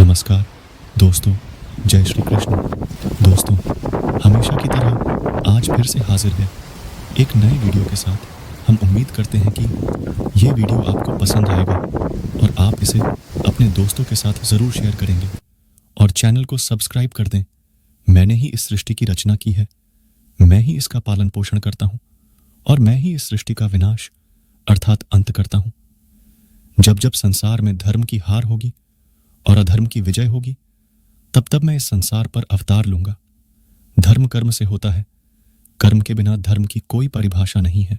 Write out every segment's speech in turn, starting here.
नमस्कार दोस्तों, जय श्री कृष्ण। दोस्तों, हमेशा की तरह आज फिर से हाजिर है एक नए वीडियो के साथ। हम उम्मीद करते हैं कि ये वीडियो आपको पसंद आएगा और आप इसे अपने दोस्तों के साथ ज़रूर शेयर करेंगे और चैनल को सब्सक्राइब कर दें। मैंने ही इस सृष्टि की रचना की है, मैं ही इसका पालन पोषण करता हूँ और मैं ही इस सृष्टि का विनाश अर्थात अंत करता हूँ। जब जब संसार में धर्म की हार होगी और अधर्म की विजय होगी, तब तब मैं इस संसार पर अवतार लूंगा। धर्म कर्म से होता है, कर्म के बिना धर्म की कोई परिभाषा नहीं है।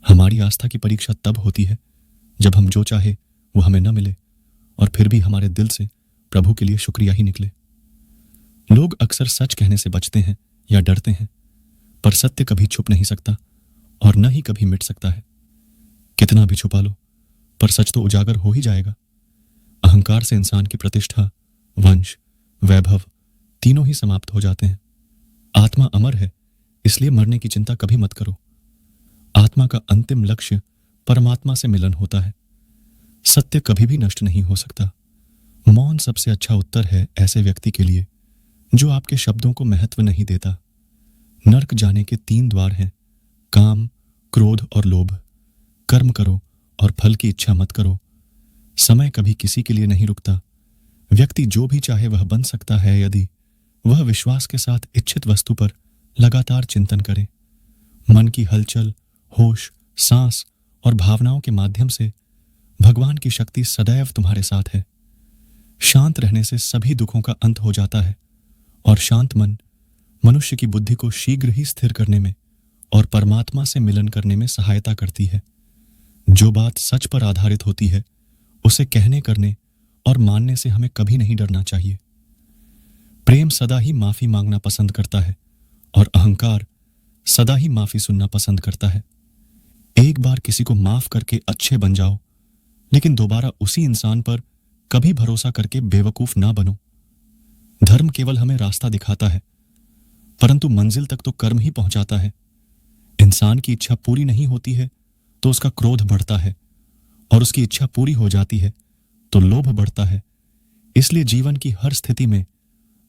हमारी आस्था की परीक्षा तब होती है जब हम जो चाहे वो हमें न मिले और फिर भी हमारे दिल से प्रभु के लिए शुक्रिया ही निकले। लोग अक्सर सच कहने से बचते हैं या डरते हैं, पर सत्य कभी छुप नहीं सकता और न ही कभी मिट सकता है। कितना भी छुपा लो, पर सच तो उजागर हो ही जाएगा। अहंकार से इंसान की प्रतिष्ठा, वंश, वैभव तीनों ही समाप्त हो जाते हैं। आत्मा अमर है, इसलिए मरने की चिंता कभी मत करो। आत्मा का अंतिम लक्ष्य परमात्मा से मिलन होता है। सत्य कभी भी नष्ट नहीं हो सकता। मौन सबसे अच्छा उत्तर है ऐसे व्यक्ति के लिए जो आपके शब्दों को महत्व नहीं देता। नरक जाने के 3 द्वार हैं, काम, क्रोध और लोभ। कर्म करो और फल की इच्छा मत करो। समय कभी किसी के लिए नहीं रुकता। व्यक्ति जो भी चाहे वह बन सकता है यदि वह विश्वास के साथ इच्छित वस्तु पर लगातार चिंतन करे। मन की हलचल, होश, सांस और भावनाओं के माध्यम से भगवान की शक्ति सदैव तुम्हारे साथ है। शांत रहने से सभी दुखों का अंत हो जाता है और शांत मन मनुष्य की बुद्धि को शीघ्र ही स्थिर करने में और परमात्मा से मिलन करने में सहायता करती है। जो बात सच पर आधारित होती है उसे कहने, करने और मानने से हमें कभी नहीं डरना चाहिए। प्रेम सदा ही माफी मांगना पसंद करता है और अहंकार सदा ही माफी सुनना पसंद करता है। एक बार किसी को माफ करके अच्छे बन जाओ, लेकिन दोबारा उसी इंसान पर कभी भरोसा करके बेवकूफ ना बनो। धर्म केवल हमें रास्ता दिखाता है, परंतु मंजिल तक तो कर्म ही पहुंचाता है। इंसान की इच्छा पूरी नहीं होती है तो उसका क्रोध बढ़ता है और उसकी इच्छा पूरी हो जाती है तो लोभ बढ़ता है। इसलिए जीवन की हर स्थिति में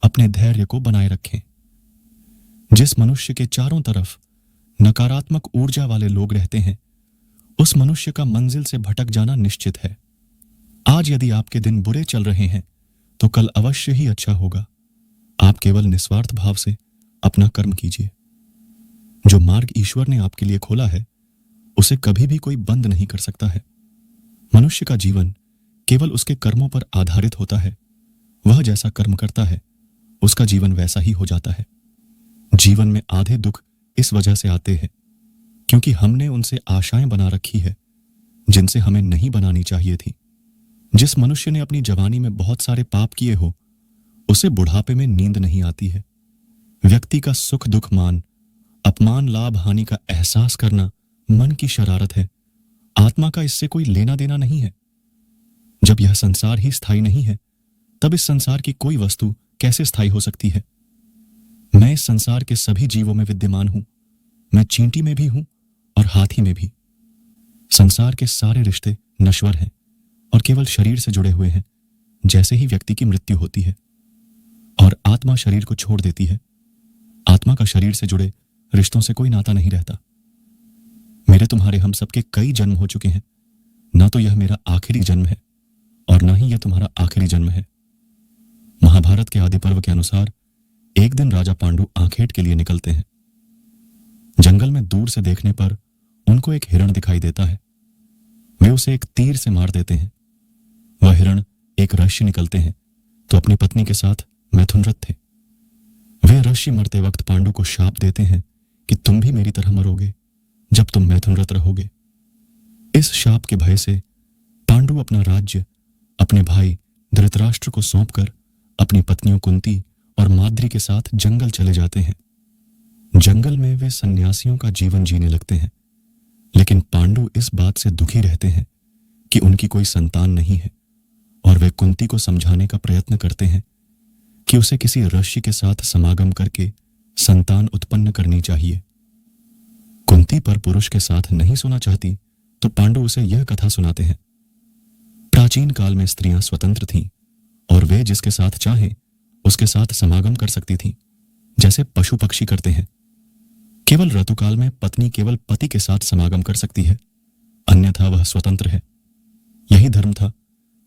अपने धैर्य को बनाए रखें। जिस मनुष्य के चारों तरफ नकारात्मक ऊर्जा वाले लोग रहते हैं, उस मनुष्य का मंजिल से भटक जाना निश्चित है। आज यदि आपके दिन बुरे चल रहे हैं तो कल अवश्य ही अच्छा होगा। आप केवल निस्वार्थ भाव से अपना कर्म कीजिए। जो मार्ग ईश्वर ने आपके लिए खोला है उसे कभी भी कोई बंद नहीं कर सकता है। मनुष्य का जीवन केवल उसके कर्मों पर आधारित होता है। वह जैसा कर्म करता है उसका जीवन वैसा ही हो जाता है। जीवन में आधे दुख इस वजह से आते हैं क्योंकि हमने उनसे आशाएं बना रखी है जिनसे हमें नहीं बनानी चाहिए थी। जिस मनुष्य ने अपनी जवानी में बहुत सारे पाप किए हो उसे बुढ़ापे में नींद नहीं आती है। व्यक्ति का सुख दुख, मान अपमान, लाभ हानि का एहसास करना मन की शरारत है। आत्मा का इससे कोई लेना देना नहीं है। जब यह संसार ही स्थायी नहीं है तब इस संसार की कोई वस्तु कैसे स्थायी हो सकती है। मैं इस संसार के सभी जीवों में विद्यमान हूं। मैं चींटी में भी हूं और हाथी में भी। संसार के सारे रिश्ते नश्वर हैं और केवल शरीर से जुड़े हुए हैं। जैसे ही व्यक्ति की मृत्यु होती है और आत्मा शरीर को छोड़ देती है, आत्मा का शरीर से जुड़े रिश्तों से कोई नाता नहीं रहता। मेरे तुम्हारे हम सबके कई जन्म हो चुके हैं। ना तो यह मेरा आखिरी जन्म है और ना ही यह तुम्हारा आखिरी जन्म है। महाभारत के आदि पर्व के अनुसार एक दिन राजा पांडु आखेट के लिए निकलते हैं। जंगल में दूर से देखने पर उनको एक हिरण दिखाई देता है। वे उसे एक तीर से मार देते हैं। वह हिरण एक ऋषि निकलते हैं तो अपनी पत्नी के साथ मैथुनरत थे। वे ऋषि मरते वक्त पांडु को शाप देते हैं कि तुम भी मेरी तरह मरोगे जब तुम मैथुनरत रहोगे। इस शाप के भय से पांडु अपना राज्य अपने भाई धृतराष्ट्र को सौंपकर अपनी पत्नियों कुंती और माद्री के साथ जंगल चले जाते हैं। जंगल में वे सन्यासियों का जीवन जीने लगते हैं, लेकिन पांडु इस बात से दुखी रहते हैं कि उनकी कोई संतान नहीं है और वे कुंती को समझाने का प्रयत्न करते हैं कि उसे किसी ऋषि के साथ समागम करके संतान उत्पन्न करनी चाहिए। कुंती पर पुरुष के साथ नहीं सोना चाहती तो पांडु उसे यह कथा सुनाते हैं। प्राचीन काल में स्त्रियां स्वतंत्र थीं और वे जिसके साथ चाहे उसके साथ समागम कर सकती थीं, जैसे पशु पक्षी करते हैं। केवल ऋतुकाल में पत्नी केवल पति के साथ समागम कर सकती है, अन्यथा वह स्वतंत्र है। यही धर्म था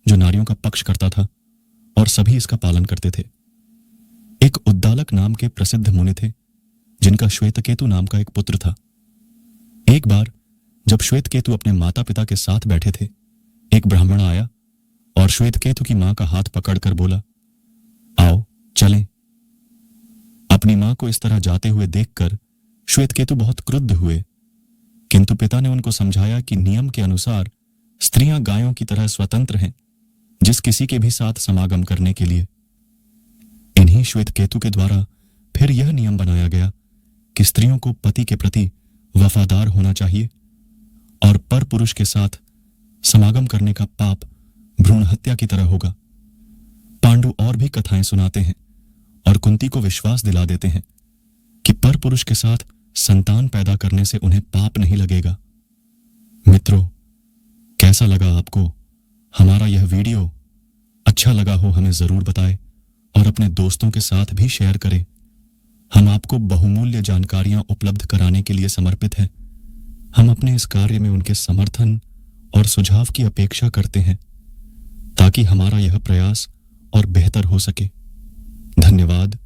जो नारियों का पक्ष करता था और सभी इसका पालन करते थे। एक उद्दालक नाम के प्रसिद्ध मुनि थे, जिनका श्वेतकेतु नाम का एक पुत्र था। एक बार जब श्वेतकेतु अपने माता पिता के साथ बैठे थे, एक ब्राह्मण आया और श्वेतकेतु की मां का हाथ पकड़कर बोला, आओ चलें। अपनी मां को इस तरह जाते हुए देखकर श्वेतकेतु बहुत क्रुद्ध हुए, किंतु पिता ने उनको समझाया कि नियम के अनुसार स्त्रियां गायों की तरह स्वतंत्र हैं, जिस किसी के भी साथ समागम करने के लिए। इन्हीं श्वेतकेतु के द्वारा फिर यह नियम बनाया गया कि स्त्रियों को पति के प्रति वफादार होना चाहिए और पर पुरुष के साथ समागम करने का पाप भ्रूण हत्या की तरह होगा। पांडु और भी कथाएं सुनाते हैं और कुंती को विश्वास दिला देते हैं कि पर पुरुष के साथ संतान पैदा करने से उन्हें पाप नहीं लगेगा। मित्रों, कैसा लगा आपको हमारा यह वीडियो? अच्छा लगा हो हमें जरूर बताएं और अपने दोस्तों के साथ भी शेयर करें। हम आपको बहुमूल्य जानकारियां उपलब्ध कराने के लिए समर्पित हैं। हम अपने इस कार्य में उनके समर्थन और सुझाव की अपेक्षा करते हैं, ताकि हमारा यह प्रयास और बेहतर हो सके। धन्यवाद।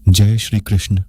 जय श्री कृष्ण।